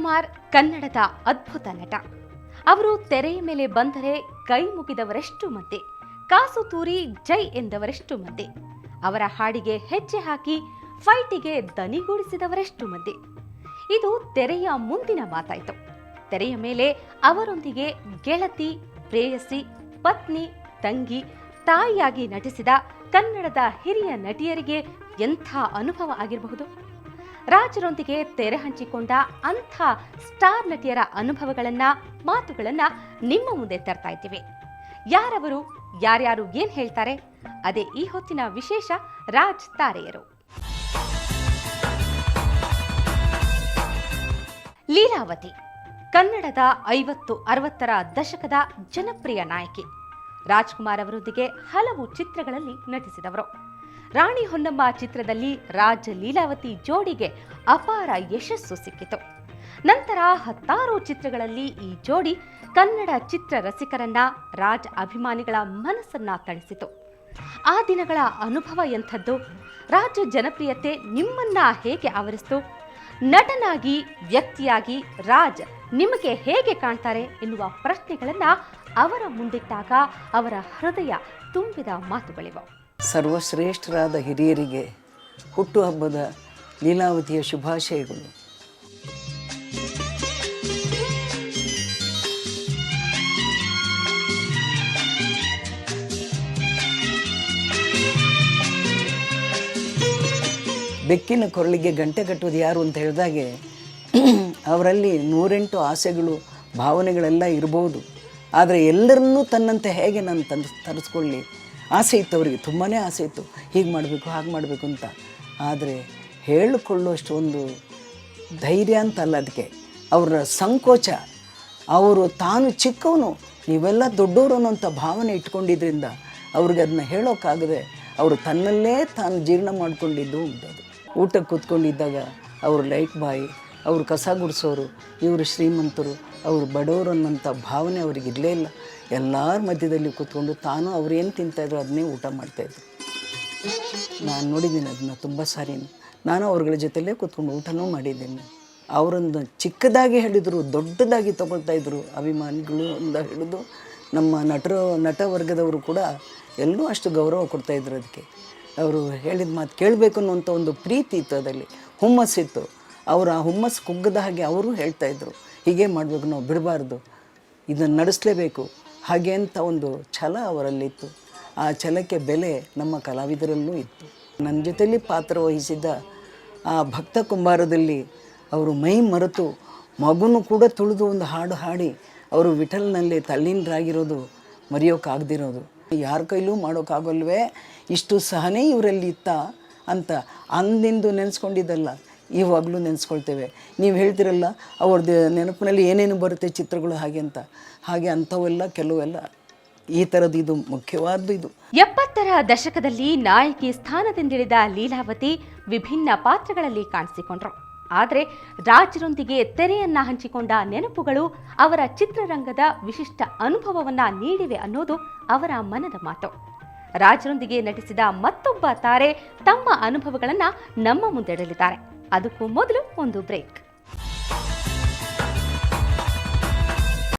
ರಾಜ್‌ಕುಮಾರ್ ಕನ್ನಡದ ಅದ್ಭುತ ನಟ. ಅವರು ತೆರೆಯ ಮೇಲೆ ಬಂದರೆ ಕೈ ಮುಗಿದವರೆಷ್ಟು ಮಂದಿ, ಕಾಸು ತೂರಿ ಜೈ ಎಂದವರೆಷ್ಟು ಮಂದಿ, ಅವರ ಹಾಡಿಗೆ ಹೆಜ್ಜೆ ಹಾಕಿ ಫೈಟಿಗೆ ದನಿಗೂಡಿಸಿದವರೆಷ್ಟು ಮಂದಿ. ಇದು ತೆರೆಯ ಮುಂದಿನ ಮಾತಾಯಿತು. ತೆರೆಯ ಮೇಲೆ ಅವರೊಂದಿಗೆ ಗೆಳತಿ, ಪ್ರೇಯಸಿ, ಪತ್ನಿ, ತಂಗಿ, ತಾಯಿಯಾಗಿ ನಟಿಸಿದ ಕನ್ನಡದ ಹಿರಿಯ ನಟಿಯರಿಗೆ ಎಂಥ ಅನುಭವ ಆಗಿರಬಹುದು. ರಾಜರೊಂದಿಗೆ ತೆರೆ ಹಂಚಿಕೊಂಡ ಅಂಥ ಸ್ಟಾರ್ ನಟಿಯರ ಅನುಭವಗಳನ್ನ, ಮಾತುಗಳನ್ನ ನಿಮ್ಮ ಮುಂದೆ ತರ್ತಾ ಇದ್ದೀವಿ. ಯಾರವರು, ಯಾರ್ಯಾರು ಏನ್ ಹೇಳ್ತಾರೆ, ಅದೇ ಈ ಹೊತ್ತಿನ ವಿಶೇಷ ರಾಜ್ ತಾರೆಯರು. ಲೀಲಾವತಿ ಕನ್ನಡದ 50-60ರ ದಶಕದ ಜನಪ್ರಿಯ ನಾಯಕಿ. ರಾಜ್‌ಕುಮಾರ್ ಅವರೊಂದಿಗೆ ಹಲವು ಚಿತ್ರಗಳಲ್ಲಿ ನಟಿಸಿದವರು. ರಾಣಿ ಹೊನ್ನಮ್ಮ ಚಿತ್ರದಲ್ಲಿ ರಾಜ್ ಲೀಲಾವತಿ ಜೋಡಿಗೆ ಅಪಾರ ಯಶಸ್ಸು ಸಿಕ್ಕಿತು. ನಂತರ 10 ಚಿತ್ರಗಳಲ್ಲಿ ಈ ಜೋಡಿ ಕನ್ನಡ ಚಿತ್ರ ರಸಿಕರನ್ನ, ರಾಜ್ ಅಭಿಮಾನಿಗಳ ಮನಸ್ಸನ್ನ ತಣಿಸಿತು. ಆ ದಿನಗಳ ಅನುಭವ ಎಂಥದ್ದು? ರಾಜ್ ಜನಪ್ರಿಯತೆ ನಿಮ್ಮನ್ನ ಹೇಗೆ ಆವರಿಸಿತು? ನಟನಾಗಿ, ವ್ಯಕ್ತಿಯಾಗಿ ರಾಜ್ ನಿಮಗೆ ಹೇಗೆ ಕಾಣ್ತಾರೆ ಎನ್ನುವ ಪ್ರಶ್ನೆಗಳನ್ನ ಅವರ ಮುಂದಿಟ್ಟಾಗ ಅವರ ಹೃದಯ ತುಂಬಿದ ಮಾತುಗಳಿವೆ. ಸರ್ವಶ್ರೇಷ್ಠರಾದ ಹಿರಿಯರಿಗೆ ಹುಟ್ಟುಹಬ್ಬದ ಲೀಲಾವತಿಯ ಶುಭಾಶಯಗಳು. ಬೆಕ್ಕಿನ ಕೊರಳಿಗೆ ಗಂಟೆ ಕಟ್ಟುವುದು ಯಾರು ಅಂತ ಹೇಳಿದಾಗೆ ಅವರಲ್ಲಿ 108 ಆಸೆಗಳು, ಭಾವನೆಗಳೆಲ್ಲ ಇರ್ಬೋದು. ಆದರೆ ಎಲ್ಲರನ್ನೂ ತನ್ನಂತೆ ಹೇಗೆ ನಾನು ತರಿಸ್ಕೊಳ್ಳಿ ಆಸೆ ಇತ್ತು. ಅವರಿಗೆ ತುಂಬಾ ಆಸೆ ಇತ್ತು, ಹೀಗೆ ಮಾಡಬೇಕು, ಹಾಗೆ ಮಾಡಬೇಕು ಅಂತ. ಆದರೆ ಹೇಳಿಕೊಳ್ಳುವಷ್ಟು ಒಂದು ಧೈರ್ಯ ಅಂತಲ್ಲ, ಅದಕ್ಕೆ ಅವರ ಸಂಕೋಚ. ಅವರು ತಾನು ಚಿಕ್ಕವನು, ನೀವೆಲ್ಲ ದೊಡ್ಡವರು ಅನ್ನೋಂಥ ಭಾವನೆ ಇಟ್ಕೊಂಡಿದ್ದರಿಂದ ಅವ್ರಿಗೆ ಅದನ್ನ ಹೇಳೋಕ್ಕಾಗದೆ ಅವರು ತನ್ನಲ್ಲೇ ತಾನು ಜೀರ್ಣ ಮಾಡಿಕೊಂಡಿದ್ದು ಉಂಟದು. ಊಟಕ್ಕೆ ಕೂತ್ಕೊಂಡಿದ್ದಾಗ ಅವರು ಲೈಟ್ ಬಾಯ್, ಅವರು ಕಸ ಗುಡಿಸೋರು, ಇವರು ಶ್ರೀಮಂತರು, ಅವರು ಬಡವರು ಅನ್ನೋಂಥ ಭಾವನೆ ಅವ್ರಿಗೆ ಇರಲೇ ಇಲ್ಲ. ಎಲ್ಲರ ಮಧ್ಯದಲ್ಲಿ ಕೂತ್ಕೊಂಡು ತಾನು ಅವ್ರು ಏನು ತಿಂತಾಯಿದ್ರು ಅದನ್ನೇ ಊಟ ಮಾಡ್ತಾಯಿದ್ರು. ನಾನು ನೋಡಿದ್ದೀನಿ ಅದನ್ನ ತುಂಬ ಸಾರಿ. ನಾನು ಅವ್ರಗಳ ಜೊತೆಲೇ ಕೂತ್ಕೊಂಡು ಊಟನೂ ಮಾಡಿದ್ದೀನಿ. ಅವರೊಂದು ಚಿಕ್ಕದಾಗಿ ಹೇಳಿದರು, ದೊಡ್ಡದಾಗಿ ತೊಗೊಳ್ತಾಯಿದ್ರು ಅಭಿಮಾನಿಗಳು ಅಂತ ಹಿಡಿದು ನಮ್ಮ ನಟ ವರ್ಗದವರು ಕೂಡ ಎಲ್ಲರೂ ಅಷ್ಟು ಗೌರವ ಕೊಡ್ತಾಯಿದ್ರು. ಅದಕ್ಕೆ ಅವರು ಹೇಳಿದ ಮಾತು ಕೇಳಬೇಕು ಅನ್ನುವಂಥ ಒಂದು ಪ್ರೀತಿ ಇತ್ತು, ಅದರಲ್ಲಿ ಹುಮ್ಮಸ್ಸಿತ್ತು. ಅವರ ಹುಮ್ಮಸ್ಸು ಕುಗ್ಗದ ಹಾಗೆ ಅವರು ಹೇಳ್ತಾಯಿದ್ರು, ಹೀಗೆ ಮಾಡಬೇಕು, ನಾವು ಬಿಡಬಾರ್ದು, ಇದನ್ನು ನಡೆಸಲೇಬೇಕು, ಹಾಗೆ ಅಂತ ಒಂದು ಛಲ ಅವರಲ್ಲಿತ್ತು. ಆ ಛಲಕ್ಕೆ ಬೆಲೆ ನಮ್ಮ ಕಲಾವಿದರಲ್ಲೂ ಇತ್ತು. ನನ್ನ ಜೊತೆಯಲ್ಲಿ ಪಾತ್ರ ವಹಿಸಿದ್ದ ಆ ಭಕ್ತ ಕುಂಬಾರದಲ್ಲಿ ಅವರು ಮೈ ಮರೆತು ಮಗುನೂ ಕೂಡ ತುಳಿದು ಒಂದು ಹಾಡು ಹಾಡಿ ಅವರು ವಿಠಲ್ನಲ್ಲಿ ತಲ್ಲೀನರಾಗಿರೋದು ಮರೆಯೋಕ್ಕಾಗದಿರೋದು. ಯಾರ ಕೈಲೂ ಮಾಡೋಕ್ಕಾಗಲ್ವೇ, ಇಷ್ಟು ಸಹನೆ ಇವರಲ್ಲಿ ಇತ್ತ ಅಂತ ಅಂದಿಂದು ನೆನೆಸ್ಕೊಂಡಿದ್ದಲ್ಲ, ಇವಾಗಲೂ ನೆನೆಸ್ಕೊಳ್ತೇವೆ. ನೀವು ಹೇಳ್ತಿರಲ್ಲ ಅವ್ರದ್ದು ನೆನಪಿನಲ್ಲಿ ಏನೇನು ಬರುತ್ತೆ ಚಿತ್ರಗಳು ಹಾಗೆ ಅಂತ, ಹಾಗೆ ಅಂಥವೆಲ್ಲ ಕೆಲವೆಲ್ಲ ಈ ಥರದ್ದು ಇದು ಮುಖ್ಯವಾದ್ದು. ಇದು 70ರ ದಶಕದಲ್ಲಿ ನಾಯಕಿ ಸ್ಥಾನದಿಂದಿಳಿದ ಲೀಲಾವತಿ ವಿಭಿನ್ನ ಪಾತ್ರಗಳಲ್ಲಿ ಕಾಣಿಸಿಕೊಂಡ್ರು. ಆದರೆ ರಾಜರೊಂದಿಗೆ ತೆರೆಯನ್ನ ಹಂಚಿಕೊಂಡ ನೆನಪುಗಳು ಅವರ ಚಿತ್ರರಂಗದ ವಿಶಿಷ್ಟ ಅನುಭವವನ್ನ ನೀಡಿವೆ ಅನ್ನೋದು ಅವರ ಮನದ ಮಾತು. ರಾಜರೊಂದಿಗೆ ನಟಿಸಿದ ಮತ್ತೊಬ್ಬ ತಾರೆ ತಮ್ಮ ಅನುಭವಗಳನ್ನ ನಮ್ಮ ಮುಂದಿಡಲಿದ್ದಾರೆ. ಅದಕ್ಕೂ ಮೊದಲು ಒಂದು ಬ್ರೇಕ್.